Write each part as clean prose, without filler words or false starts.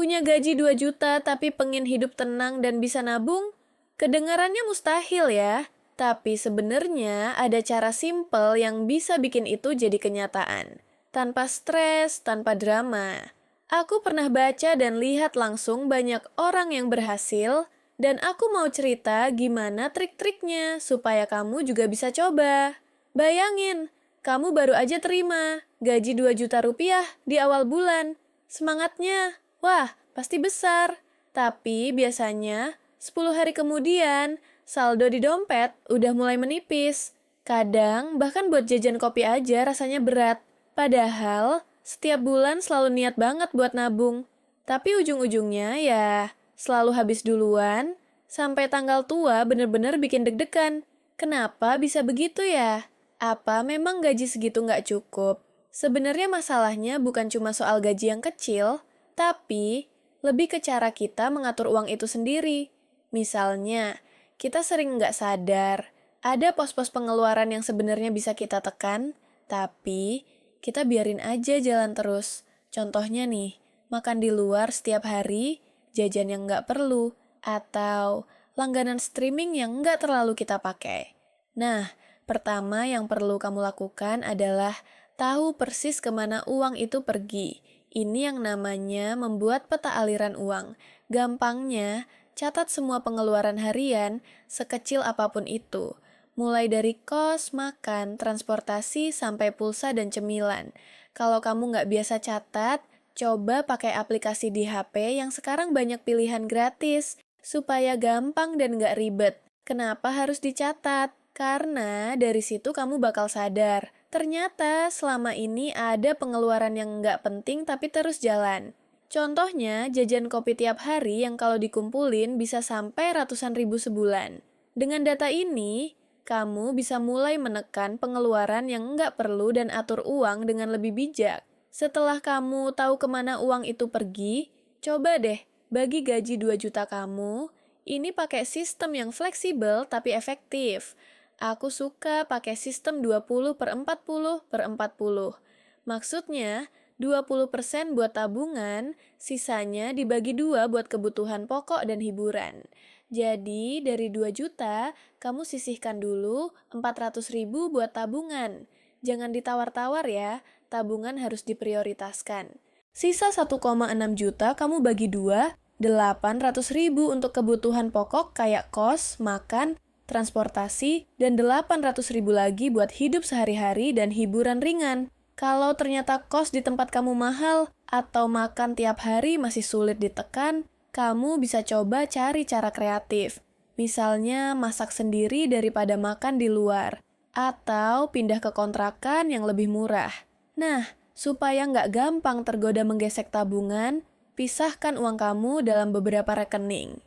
Punya gaji 2 juta tapi pengen hidup tenang dan bisa nabung? Kedengarannya mustahil ya, tapi sebenarnya ada cara simpel yang bisa bikin itu jadi kenyataan. Tanpa stres, tanpa drama. Aku pernah baca dan lihat langsung banyak orang yang berhasil, dan aku mau cerita gimana trik-triknya supaya kamu juga bisa coba. Bayangin, kamu baru aja terima gaji 2 juta rupiah di awal bulan. Semangatnya, wah, pasti besar. Tapi biasanya 10 hari kemudian, saldo di dompet udah mulai menipis. Kadang bahkan buat jajan kopi aja rasanya berat. Padahal setiap bulan selalu niat banget buat nabung. Tapi ujung-ujungnya ya selalu habis duluan, sampai tanggal tua bener-bener bikin deg-degan. Kenapa bisa begitu ya? Apa memang gaji segitu nggak cukup? Sebenarnya masalahnya bukan cuma soal gaji yang kecil, tapi lebih ke cara kita mengatur uang itu sendiri. Misalnya, kita sering nggak sadar, ada pos-pos pengeluaran yang sebenarnya bisa kita tekan, tapi kita biarin aja jalan terus. Contohnya nih, makan di luar setiap hari, jajan yang nggak perlu, atau langganan streaming yang nggak terlalu kita pakai. Nah, pertama yang perlu kamu lakukan adalah tahu persis kemana uang itu pergi. Ini yang namanya membuat peta aliran uang. Gampangnya, catat semua pengeluaran harian sekecil apapun itu. Mulai dari kos, makan, transportasi, sampai pulsa dan cemilan. Kalau kamu nggak biasa catat, coba pakai aplikasi di HP yang sekarang banyak pilihan gratis, supaya gampang dan nggak ribet. Kenapa harus dicatat? Karena dari situ kamu bakal sadar, ternyata selama ini ada pengeluaran yang nggak penting tapi terus jalan. Contohnya, jajan kopi tiap hari yang kalau dikumpulin bisa sampai ratusan ribu sebulan. Dengan data ini, kamu bisa mulai menekan pengeluaran yang nggak perlu dan atur uang dengan lebih bijak. Setelah kamu tahu kemana uang itu pergi, coba deh bagi gaji 2 juta kamu, ini pakai sistem yang fleksibel tapi efektif. Aku suka pakai sistem 20/40/40. Maksudnya, 20% buat tabungan, sisanya dibagi 2 buat kebutuhan pokok dan hiburan. Jadi, dari 2 juta, kamu sisihkan dulu 400.000 buat tabungan. Jangan ditawar-tawar ya, tabungan harus diprioritaskan. Sisa 1,6 juta kamu bagi 2, 800.000 untuk kebutuhan pokok kayak kos, makan, transportasi, dan 800.000 lagi buat hidup sehari-hari dan hiburan ringan. Kalau ternyata kos di tempat kamu mahal atau makan tiap hari masih sulit ditekan, kamu bisa coba cari cara kreatif. Misalnya masak sendiri daripada makan di luar, atau pindah ke kontrakan yang lebih murah. Nah, supaya nggak gampang tergoda menggesek tabungan, pisahkan uang kamu dalam beberapa rekening.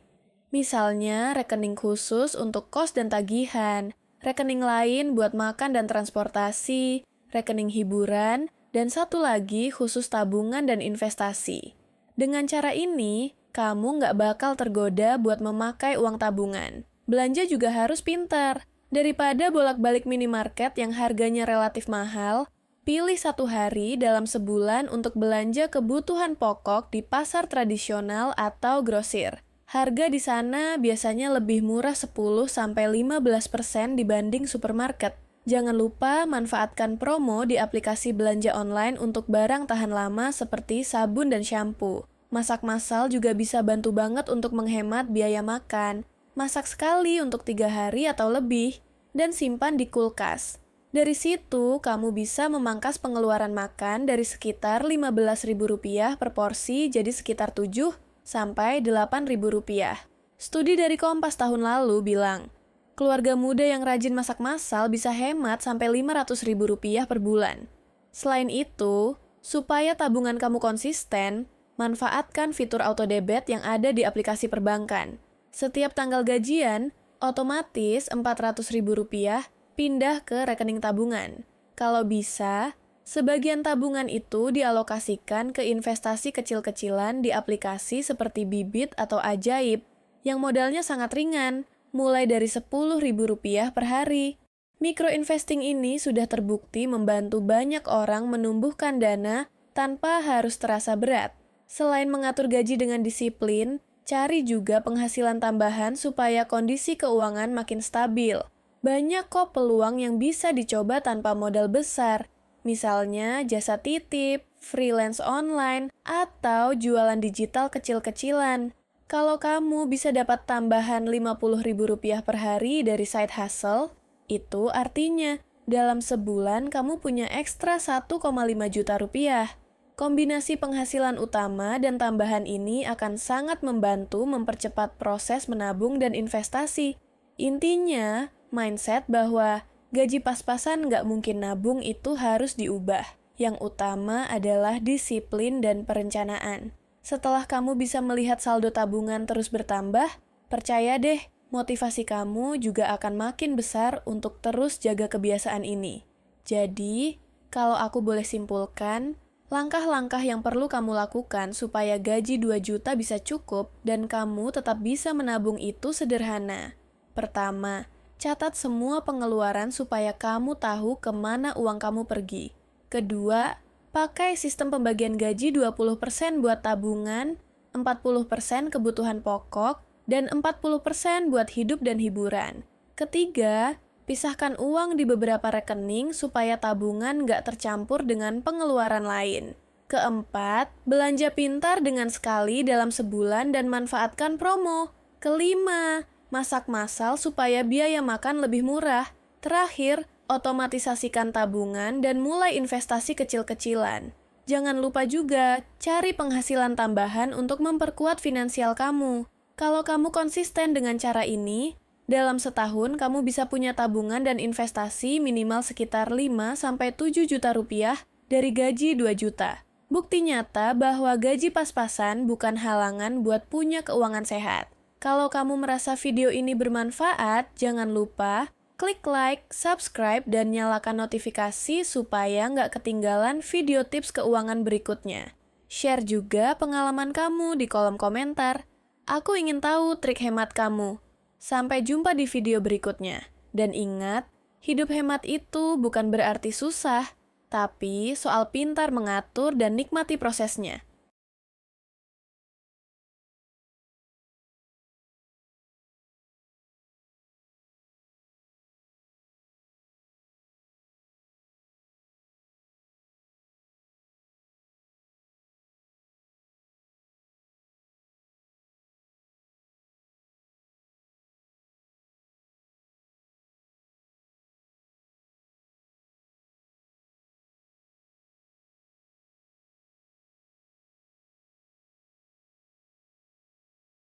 Misalnya, rekening khusus untuk kos dan tagihan, rekening lain buat makan dan transportasi, rekening hiburan, dan satu lagi khusus tabungan dan investasi. Dengan cara ini, kamu nggak bakal tergoda buat memakai uang tabungan. Belanja juga harus pintar. Daripada bolak-balik minimarket yang harganya relatif mahal, pilih satu hari dalam sebulan untuk belanja kebutuhan pokok di pasar tradisional atau grosir. Harga di sana biasanya lebih murah 10-15% dibanding supermarket. Jangan lupa manfaatkan promo di aplikasi belanja online untuk barang tahan lama seperti sabun dan shampoo. Masak massal juga bisa bantu banget untuk menghemat biaya makan. Masak sekali untuk 3 hari atau lebih, dan simpan di kulkas. Dari situ, kamu bisa memangkas pengeluaran makan dari sekitar Rp15.000 per porsi jadi sekitar Rp7.000-Rp8.000. Studi dari Kompas tahun lalu bilang, keluarga muda yang rajin masak massal bisa hemat sampai Rp500.000 per bulan. Selain itu, supaya tabungan kamu konsisten, manfaatkan fitur auto debit yang ada di aplikasi perbankan. Setiap tanggal gajian, otomatis Rp400.000 pindah ke rekening tabungan. Kalau bisa, sebagian tabungan itu dialokasikan ke investasi kecil-kecilan di aplikasi seperti Bibit atau Ajaib, yang modalnya sangat ringan, mulai dari Rp10.000 per hari. Micro-investing ini sudah terbukti membantu banyak orang menumbuhkan dana tanpa harus terasa berat. Selain mengatur gaji dengan disiplin, cari juga penghasilan tambahan supaya kondisi keuangan makin stabil. Banyak kok peluang yang bisa dicoba tanpa modal besar. Misalnya jasa titip, freelance online, atau jualan digital kecil-kecilan. Kalau kamu bisa dapat tambahan Rp50.000 per hari dari side hustle, itu artinya dalam sebulan kamu punya ekstra 1,5 juta rupiah. Kombinasi penghasilan utama dan tambahan ini akan sangat membantu mempercepat proses menabung dan investasi. Intinya, mindset bahwa gaji pas-pasan nggak mungkin nabung itu harus diubah. Yang utama adalah disiplin dan perencanaan. Setelah kamu bisa melihat saldo tabungan terus bertambah, percaya deh, motivasi kamu juga akan makin besar untuk terus jaga kebiasaan ini. Jadi, kalau aku boleh simpulkan, langkah-langkah yang perlu kamu lakukan supaya gaji 2 juta bisa cukup dan kamu tetap bisa menabung itu sederhana. Pertama, catat semua pengeluaran supaya kamu tahu kemana uang kamu pergi. Kedua, pakai sistem pembagian gaji 20% buat tabungan, 40% kebutuhan pokok, dan 40% buat hidup dan hiburan. Ketiga, pisahkan uang di beberapa rekening supaya tabungan nggak tercampur dengan pengeluaran lain. Keempat, belanja pintar dengan sekali dalam sebulan dan manfaatkan promo. Kelima, masak massal supaya biaya makan lebih murah. Terakhir, otomatisasikan tabungan dan mulai investasi kecil-kecilan. Jangan lupa juga cari penghasilan tambahan untuk memperkuat finansial kamu. Kalau kamu konsisten dengan cara ini, dalam setahun kamu bisa punya tabungan dan investasi minimal sekitar 5-7 juta rupiah dari gaji 2 juta. Bukti nyata bahwa gaji pas-pasan bukan halangan buat punya keuangan sehat. Kalau kamu merasa video ini bermanfaat, jangan lupa klik like, subscribe, dan nyalakan notifikasi supaya nggak ketinggalan video tips keuangan berikutnya. Share juga pengalaman kamu di kolom komentar. Aku ingin tahu trik hemat kamu. Sampai jumpa di video berikutnya. Dan ingat, hidup hemat itu bukan berarti susah, tapi soal pintar mengatur dan nikmati prosesnya.